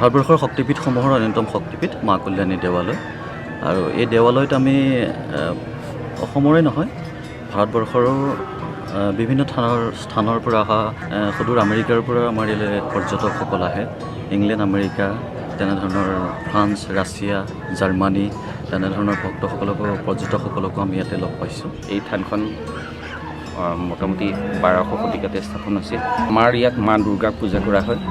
ভাৰতবৰ্ষৰ শক্তিপীঠসমূহৰ অন্যতম শক্তিপীঠ মা কল্যাণী দেৱালয়। আৰু এই দেৱালয়ত আমি অসমৰে নহয় ভাৰতবৰ্ষৰো বিভিন্ন স্থানৰ পৰা অহা সুদূৰ আমেৰিকাৰ পৰা আমাৰ ইয়ালৈ পৰ্যটকসকল আহে। ইংলেণ্ড, আমেৰিকা, তেনেধৰণৰ ফ্ৰান্স, ৰাছিয়া, জাৰ্মানী তেনেধৰণৰ ভক্তসকলকো পৰ্যটকসকলকো আমি ইয়াতে লগ পাইছোঁ। এই থানখন মোটামুটি 1200 শতিকাতে স্থাপন হৈছিল। আমাৰ ইয়াত মা দুৰ্গাক পূজা কৰা হয়।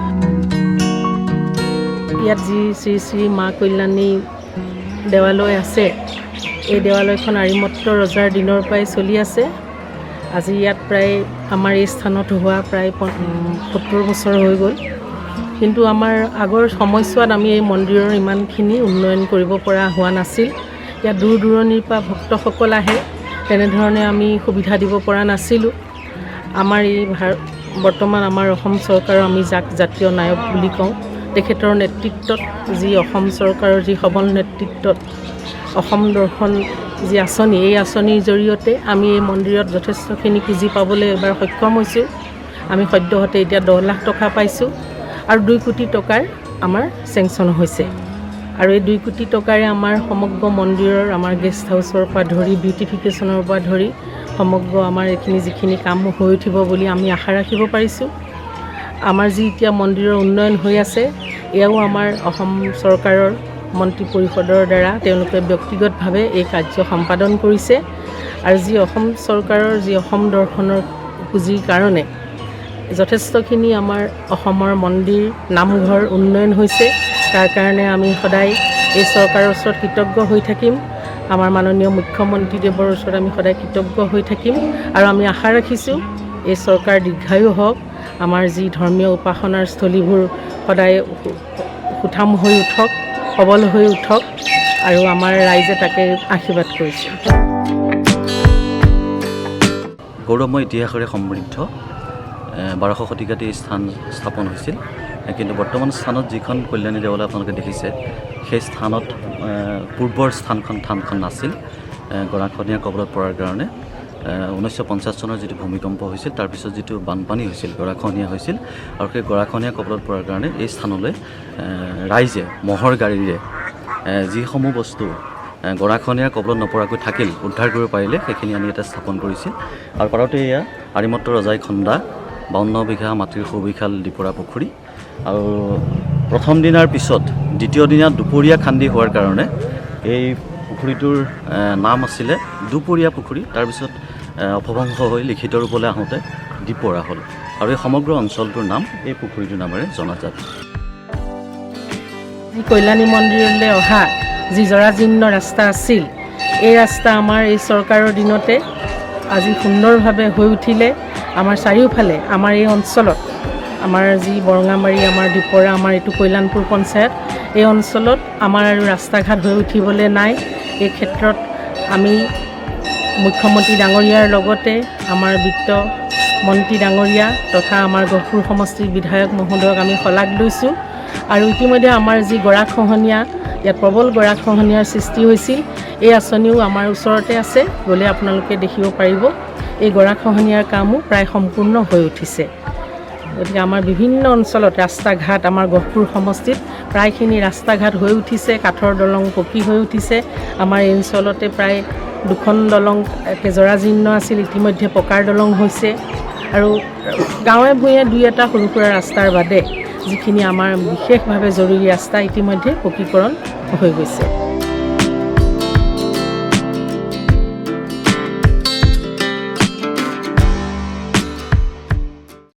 ইয়াত যি শ্ৰী শ্ৰী মা কল্যাণী দেৱালয় আছে, এই দেৱালয়খন আৰিমত্ত ৰজাৰ দিনৰ পৰাই চলি আছে। আজি ইয়াত প্ৰায় আমাৰ এই স্থানত হোৱা প্ৰায় 70 বছৰ হৈ গ'ল। কিন্তু আমাৰ আগৰ সময়ছোৱাত আমি এই মন্দিৰৰ ইমানখিনি উন্নয়ন কৰিব পৰা হোৱা নাছিল। ইয়াত দূৰ দূৰণিৰ পৰা ভক্তসকল আহে, তেনেধৰণে আমি সুবিধা দিব পৰা নাছিলোঁ। আমাৰ এই বৰ্তমান আমাৰ অসম চৰকাৰৰ আমি যাক জাতীয় নায়ক বুলি কওঁ, তেখেতৰ নেতৃত্বত যি অসম চৰকাৰৰ যি সবল নেতৃত্বত অসম দৰ্শন যি আঁচনি, এই আঁচনিৰ জৰিয়তে আমি এই মন্দিৰত যথেষ্টখিনি পুঁজি পাবলৈ এবাৰ সক্ষম হৈছোঁ। আমি সদ্যহতে এতিয়া 10 লাখ টকা পাইছোঁ আৰু 2 কোটি টকাৰ আমাৰ চেংচন হৈছে। আৰু এই 2 কোটি টকাৰে আমাৰ সমগ্ৰ মন্দিৰৰ আমাৰ গেষ্ট হাউচৰ পৰা ধৰি বিউটিফিকেশ্যনৰ পৰা ধৰি সমগ্ৰ আমাৰ এইখিনি যিখিনি কাম হৈ উঠিব বুলি আমি আশা ৰাখিব পাৰিছোঁ। আমাৰ যি এতিয়া মন্দিৰৰ উন্নয়ন হৈ আছে, এয়াও আমাৰ অসম চৰকাৰৰ মন্ত্ৰী পৰিষদৰ দ্বাৰা তেওঁলোকে ব্যক্তিগতভাৱে এই কাৰ্য সম্পাদন কৰিছে। আৰু যি অসম চৰকাৰৰ যি অসম দৰ্শনৰ পুঁজিৰ কাৰণে যথেষ্টখিনি আমাৰ অসমৰ মন্দিৰ নামঘৰ উন্নয়ন হৈছে। তাৰ কাৰণে আমি সদায় এই চৰকাৰৰ ওচৰত কৃতজ্ঞ হৈ থাকিম। আমাৰ মাননীয় মুখ্যমন্ত্ৰীদেৱৰ ওচৰত আমি সদায় কৃতজ্ঞ হৈ থাকিম। আৰু আমি আশা ৰাখিছোঁ এই চৰকাৰ দীৰ্ঘায়ু হওক, আমাৰ যি ধৰ্মীয় উপাসনাৰ স্থলীবোৰ সদায় সুঠাম হৈ উঠক, সবল হৈ উঠক, আৰু আমাৰ ৰাইজে তাকে আশীৰ্বাদ কৰিছে। গৌৰৱময় ইতিহাসৰে সমৃদ্ধ 1200 শতিকাতে এই স্থান স্থাপন হৈছিল। কিন্তু বৰ্তমান স্থানত যিখন কল্যাণী দেৱালয় আপোনালোকে দেখিছে, সেই স্থানত পূৰ্বৰ থানখন নাছিল। গৰাখহনীয়াৰ কবলত পৰাৰ কাৰণে 1950 চনৰ যিটো ভূমিকম্প হৈছিল, তাৰপিছত যিটো বানপানী হৈছিল, গৰাখহনীয়া হৈছিল, আৰু সেই গৰাখহনীয়াৰ কবলত পৰাৰ কাৰণে এই স্থানলৈ ৰাইজে মহৰ গাড়ীৰে যিসমূহ বস্তু গৰাখহনীয়াৰ কবলত নপৰাকৈ থাকিল, উদ্ধাৰ কৰিব পাৰিলে, সেইখিনি আনি ইয়াতে স্থাপন কৰিছিল। আৰু পাৰতে এয়া আৰিমত্ত ৰজাই খন্দা 52 বিঘা মাটিৰ সুবিশাল দিপৰা পুখুৰী। আৰু প্ৰথম দিনাৰ পিছত দ্বিতীয় দিনা দুপৰীয়া খান্দি হোৱাৰ কাৰণে এই পুখুৰীটোৰ নাম আছিলে দুপৰীয়া পুখুৰী। তাৰপিছত অপভ্ৰংশ হৈ লিখিত ৰূপলৈ আহোঁতে দিপৰা হ'ল, আৰু এই সমগ্ৰ অঞ্চলটোৰ নাম এই পুখুৰীটোৰ নামেৰে জনাজাত। কল্যাণী মন্দিৰলৈ অহা যি জৰাজীৰ্ণ ৰাস্তা আছিল, এই ৰাস্তা আমাৰ এই চৰকাৰৰ দিনতে আজি সুন্দৰভাৱে হৈ উঠিলে। আমাৰ চাৰিওফালে আমাৰ এই অঞ্চলত আমাৰ যি বৰঙামাৰী, আমাৰ দিপৰা, আমাৰ এইটো কল্যাণপুৰ পঞ্চায়ত, এই অঞ্চলত আমাৰ আৰু ৰাস্তা ঘাট হৈ উঠিবলৈ নাই। এই ক্ষেত্ৰত আমি মুখ্যমন্ত্ৰী ডাঙৰীয়াৰ লগতে আমাৰ বিত্ত মন্ত্ৰী ডাঙৰীয়া তথা আমাৰ গহপুৰ সমষ্টিৰ বিধায়ক মহোদয়ক আমি শলাগ লৈছোঁ। আৰু ইতিমধ্যে আমাৰ যি গৰাখহনীয়া, ইয়াত প্ৰবল গৰাখহনীয়াৰ সৃষ্টি হৈছিল, এই আঁচনিও আমাৰ ওচৰতে আছে, গ'লে আপোনালোকে দেখিব পাৰিব। এই গৰাখহনীয়াৰ কামো প্ৰায় সম্পূৰ্ণ হৈ উঠিছে। গতিকে আমাৰ বিভিন্ন অঞ্চলত ৰাস্তা ঘাট, আমাৰ গহপুৰ সমষ্টিত প্ৰায়খিনি ৰাস্তা ঘাট হৈ উঠিছে, কাঠৰ দলং পকী হৈ উঠিছে। আমাৰ এই অঞ্চলতে প্ৰায় 2খন দলং জৰাজীৰ্ণ আছিল, ইতিমধ্যে পকাৰ দলং হৈছে। আৰু গাঁৱে ভূঞে 2-এটা সৰু সুৰা ৰাস্তাৰ বাদে যিখিনি আমাৰ বিশেষভাৱে জৰুৰী ৰাস্তা ইতিমধ্যে পকীকৰণ হৈ গৈছে।